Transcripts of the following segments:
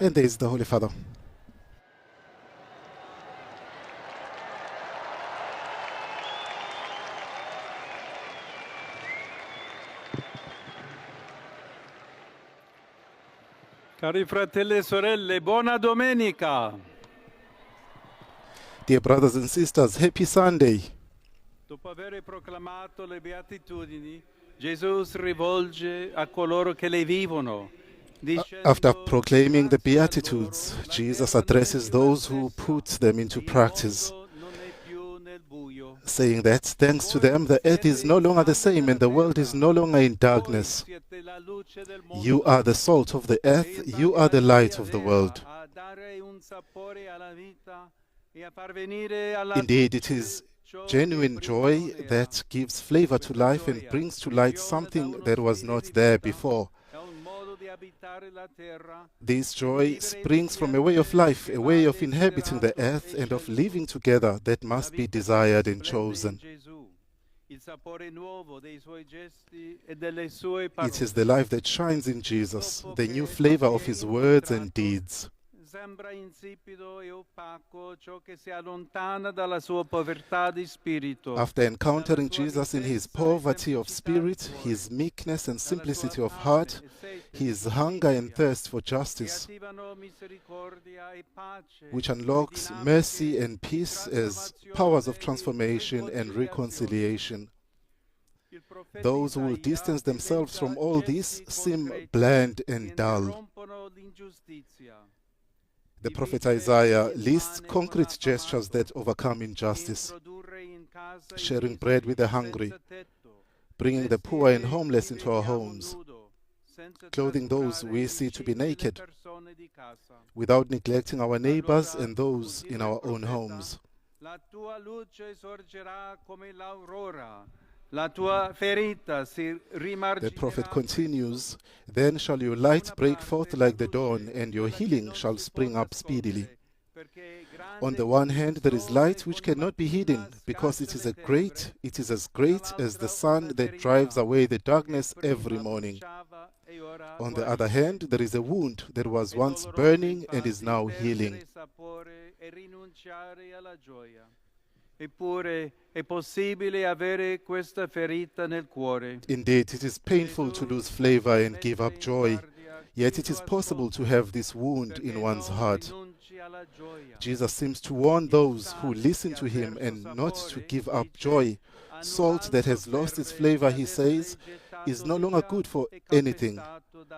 And there is the Holy Father. Cari fratelli e sorelle, buona domenica! Dear brothers and sisters, happy Sunday. Dopo aver proclamato le beatitudini, Gesù si rivolge a coloro che le vivono. After proclaiming the Beatitudes, Jesus addresses those who put them into practice, saying that thanks to them, the earth is no longer the same and the world is no longer in darkness. You are the salt of the earth, you are the light of the world. Indeed, it is genuine joy that gives flavor to life and brings to light something that was not there before. This joy springs from a way of life, a way of inhabiting the earth and of living together that must be desired and chosen. It is the life that shines in Jesus, the new flavor of his words and deeds. Sembra insipido e opaco ciò che si allontana dalla sua povertà di spirito. After encountering Jesus in his poverty of spirit, his meekness and simplicity of heart, his hunger and thirst for justice, which unlocks mercy and peace as powers of transformation and reconciliation. Those who will distance themselves from all this seem bland and dull. The prophet Isaiah lists concrete gestures that overcome injustice: sharing bread with the hungry, bringing the poor and homeless into our homes, clothing those we see to be naked, without neglecting our neighbors and those in our own homes. The prophet continues, "Then shall your light break forth like the dawn, and your healing shall spring up speedily." On the one hand, there is light which cannot be hidden, because it is as great as the sun that drives away the darkness every morning. On the other hand, there is a wound that was once burning and is now healing. Eppure è possibile avere questa ferita nel cuore. Indeed, it is painful to lose flavor and give up joy, yet it is possible to have this wound in one's heart. Jesus seems to warn those who listen to him and not to give up joy. Salt that has lost its flavor, he says, is no longer good for anything,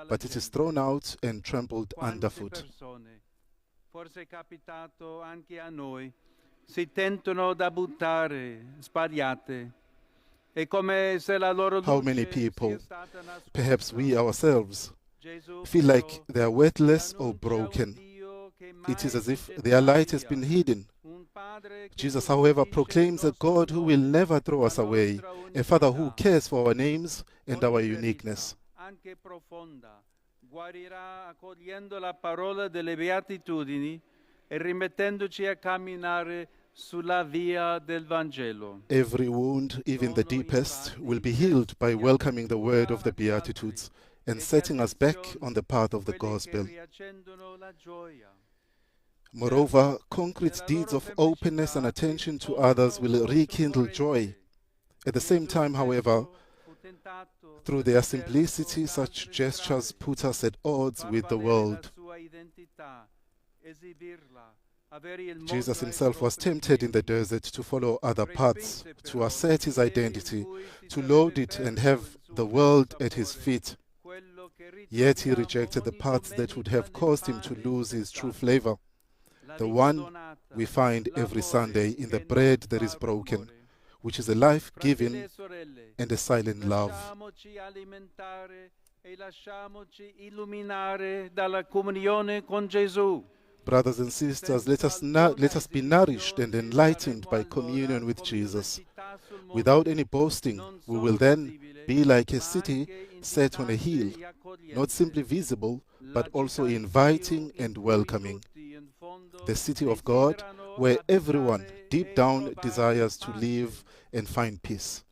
but it is thrown out and trampled underfoot. Forse è capitato anche a noi. Si tentano da buttare, sbagliate. È come se la loro How many people, perhaps we ourselves, feel like they are worthless or broken? It is as if their light has been hidden. Jesus, however, proclaims a God who will never throw us away, a Father who cares for our names and our uniqueness. Guarirà accogliendo la parola delle beatitudini e rimettendoci a camminare sulla via del Vangelo. Every wound, even the deepest, will be healed by welcoming the word of the Beatitudes and setting us back on the path of the gospel. Moreover, concrete deeds of openness and attention to others will rekindle joy. At the same time, however, through their simplicity, such gestures put us at odds with the world. Jesus himself was tempted in the desert to follow other paths, to assert his identity, to load it and have the world at his feet. Yet he rejected the paths that would have caused him to lose his true flavor, the one we find every Sunday in the bread that is broken, which is a life given and a silent love. Brothers and sisters, let us be nourished and enlightened by communion with Jesus. Without any boasting, we will then be like a city set on a hill, not simply visible, but also inviting and welcoming. The city of God, where everyone deep down desires to live and find peace.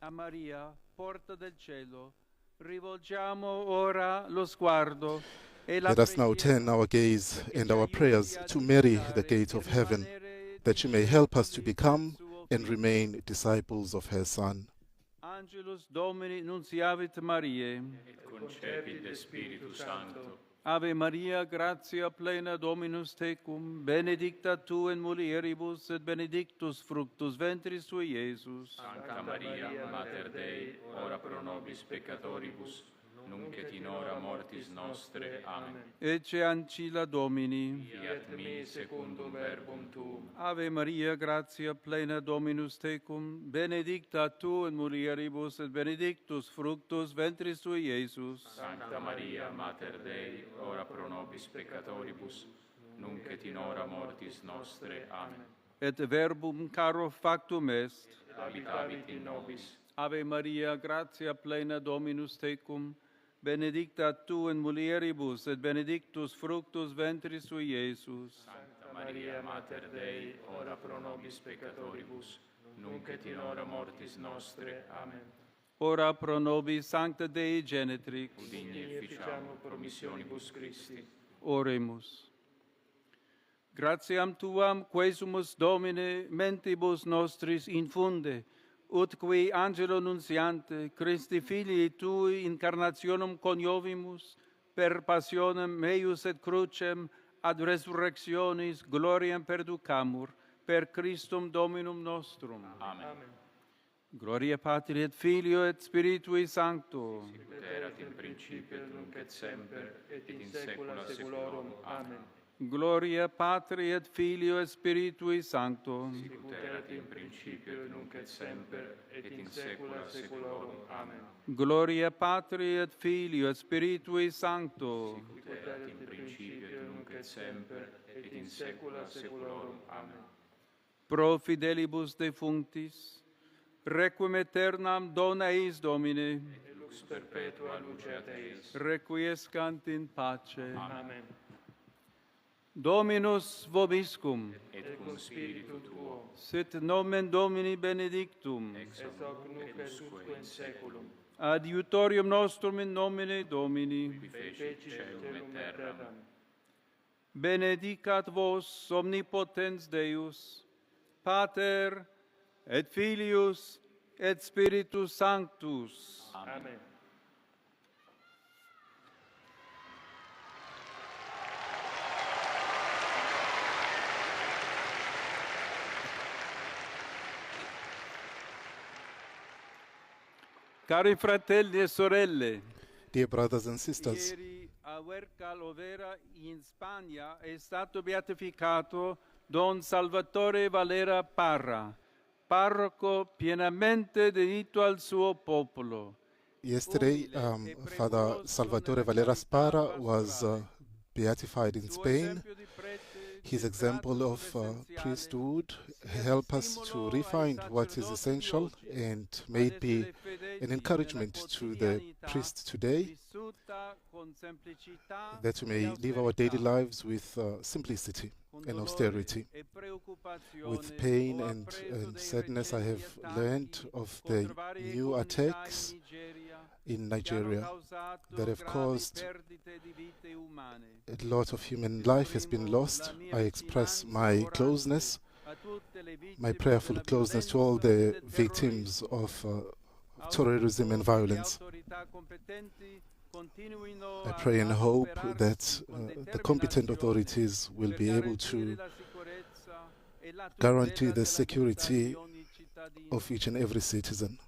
Rivolgiamo ora lo sguardo. Let us now turn our gaze and our prayers to Mary, the gate of heaven, that she may help us to become and remain disciples of her Son. Angelus Domini nunciavit Mariae, et concepit de Spiritu Sancto. Ave Maria, gratia plena Dominus tecum, benedicta tu in mulieribus, et benedictus fructus ventris tui, Iesus. Sancta Maria, Mater Dei, ora pro nobis peccatoribus, nunc et in hora mortis nostre. Amen. Ecce ancilla Domini. Fiat mi secundum verbum tuum. Ave Maria, gratia plena Dominus tecum, benedicta tu in mulieribus, et benedictus fructus ventris tui, Iesus. Sancta Maria, Mater Dei, ora pro nobis peccatoribus, nunc et in hora mortis nostre. Amen. Et verbum caro factum est. Habitavit in nobis. Ave Maria, gratia plena Dominus tecum, benedicta tu in mulieribus, et benedictus fructus ventris tui, Iesus. Sancta Maria, Mater Dei, ora pro nobis peccatoribus, nunc et in hora mortis nostre. Amen. Ora pro nobis sancta Dei Genetrix. Udini efficiamur promissionibus Christi. Oremus. Gratiam tuam quesumus Domine mentibus nostris infunde, ut qui angelo nunciante Christi filii tui incarnationem coniovimus, per passionem meius et crucem ad resurrectionis gloriam perducamur, per Christum Dominum nostrum. Amen. Gloria Patri et Filio et Spiritui Sancto. Sic ut erat in principio et nunc et semper, et in saecula saeculorum. Amen. Gloria Patri et Filio et Spiritui Sancto. Sic ut erat in principio et nunc et semper, et in saecula saeculorum. Amen. Gloria Patri et Filio et Spiritui Sancto. Sic ut erat in principio et nunc et semper, et in saecula saeculorum. Amen. Pro fidelibus defunctis, requiem aeternam dona eis Domine, Et lux perpetua luceat eis. requiescant in pace. Amen. Dominus vobiscum, Et cum spiritu tuo, sit nomen Domini benedictum, ex hoc nunc et usque in saeculum, adiutorium nostrum in nomine Domini. qui feci caelum et terram. Benedicat vos omnipotens Deus, Pater et Filius et Spiritus Sanctus. Amen. Cari fratelli e sorelle, Dear brothers and sisters, ieri a Huercal in Spagna è stato beatificato Don Salvatore Valera Parra, parroco pienamente dedito al suo popolo. yesterday, Father Salvatore Valera Sparra was beatified in Spain. His example of priesthood help us to refine what is essential and may it be an encouragement to the priest today that we may live our daily lives with simplicity and austerity. With pain and sadness, I have learned of the new attacks in Nigeria that have caused a lot of human life has been lost. I express my closeness, my prayerful closeness to all the victims of terrorism and violence. I pray and hope that the competent authorities will be able to guarantee the security of each and every citizen.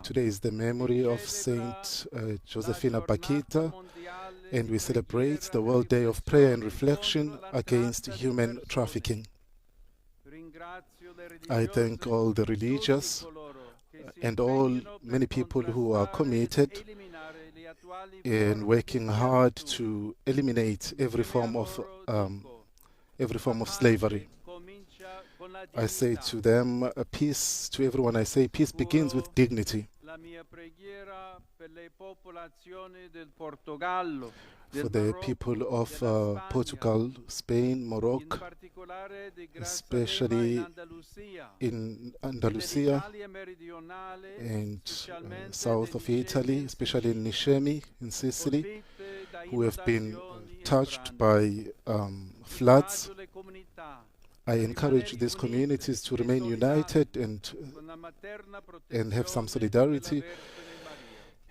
Today is the memory of Saint Josefina Bakhita, and we celebrate the World Day of Prayer and Reflection against human trafficking. I thank all the religious and many people who are committed in working hard to eliminate every form of slavery. I say to them, peace to everyone. I say peace begins with dignity. La mia preghiera per le popolazioni del Portogallo, for del the Marocco, people of della Spagna, Portugal, Spain, in Morocco, particolare di especially in Andalusia, in e Andalusia dell'Italia meridionale, and specialmente south of Italy, especially in Nishemi, in Sicily, colpite da who have been inondazioni e touched frane. by floods. Incoraggio le comunità I encourage these communities to remain united con la materna and have some protezione solidarity, della Vergine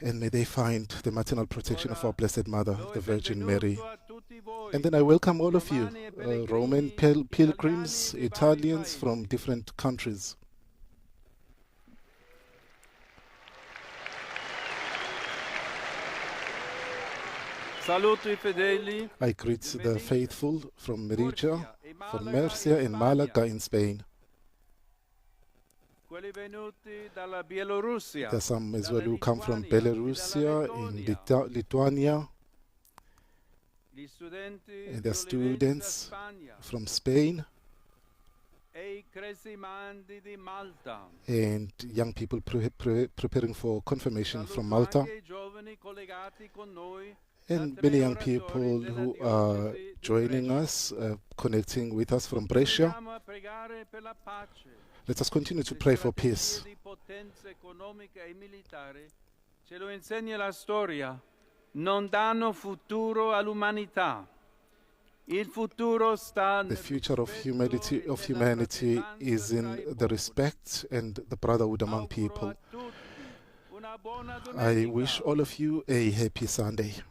Maria. and may they find the maternal protection of our Blessed Mother, Do the il Virgin benvenuto Mary. a tutti voi, And then I welcome all of you, Romani e pellegrini, Roman pilgrims, italiani di vari Italians paesi. from different countries. Saluto I fedeli I greet the faithful from Meridia, from Murcia and Malaga in Spain. quelli venuti dalla Bielorussia, There are some as well dalla who come from Lituania, Belarus, dalla in Lettonia, Lithuania, gli studenti and di there are students Spagna from Spain, e I cresimandi di Malta. and young people preparing for confirmation Saluto from Malta, anche I giovani collegati con noi and da many tre young oratori people della who are diocesi di joining Brescia. us, connecting with us from Brescia. Continuiamo a pregare per la pace. Let us continue to Le pray for strategie peace. di potenza economica e militare, ce lo insegna la storia, non danno futuro all'umanità. Il futuro sta The nel future of rispetto e nella humanity fratellanza is tra i in the popoli. respect and the brotherhood among Auguro people. a tutti una buona I domenica. wish all of you a happy Sunday.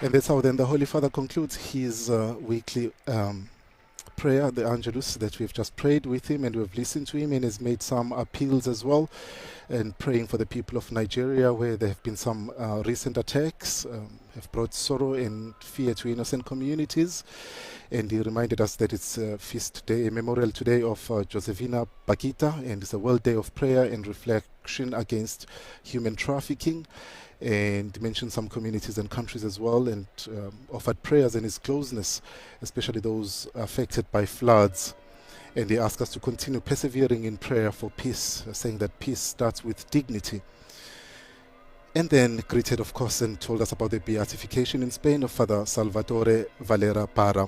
And that's how then the Holy Father concludes his weekly prayer, the Angelus, that we've just prayed with him and we've listened to him, and has made some appeals as well, and praying for the people of Nigeria, where there have been some recent attacks, have brought sorrow and fear to innocent communities. And he reminded us that it's a feast day, a memorial today of Josefina Bakita, and it's a World Day of Prayer and Reflection against human trafficking, and mentioned some communities and countries as well, and offered prayers in his closeness, especially those affected by floods. And he asked us to continue persevering in prayer for peace, saying that peace starts with dignity. And then greeted, of course, and told us about the beatification in Spain of Father Salvatore Valera Parra.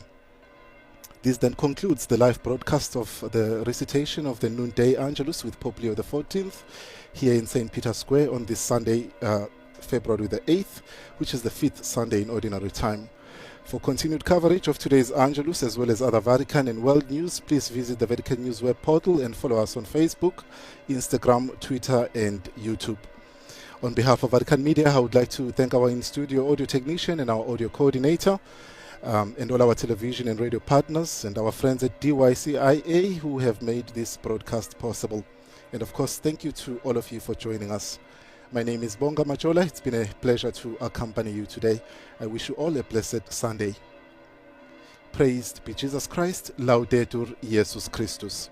This then concludes the live broadcast of the recitation of the noonday Angelus with Pope Leo XIV here in St. Peter's Square on this Sunday, February the 8th, which is the 5th Sunday in Ordinary Time. For continued coverage of today's Angelus as well as other Vatican and world news, please visit the Vatican News web portal and follow us on Facebook, Instagram, Twitter and YouTube. On behalf of Vatican Media, I would like to thank our in-studio audio technician and our audio coordinator, and all our television and radio partners, and our friends at DYCIA who have made this broadcast possible. And of course, thank you to all of you for joining us. My name is Bonga Majola. It's been a pleasure to accompany you today. I wish you all a blessed Sunday. Praised be Jesus Christ. Laudetur Jesus Christus.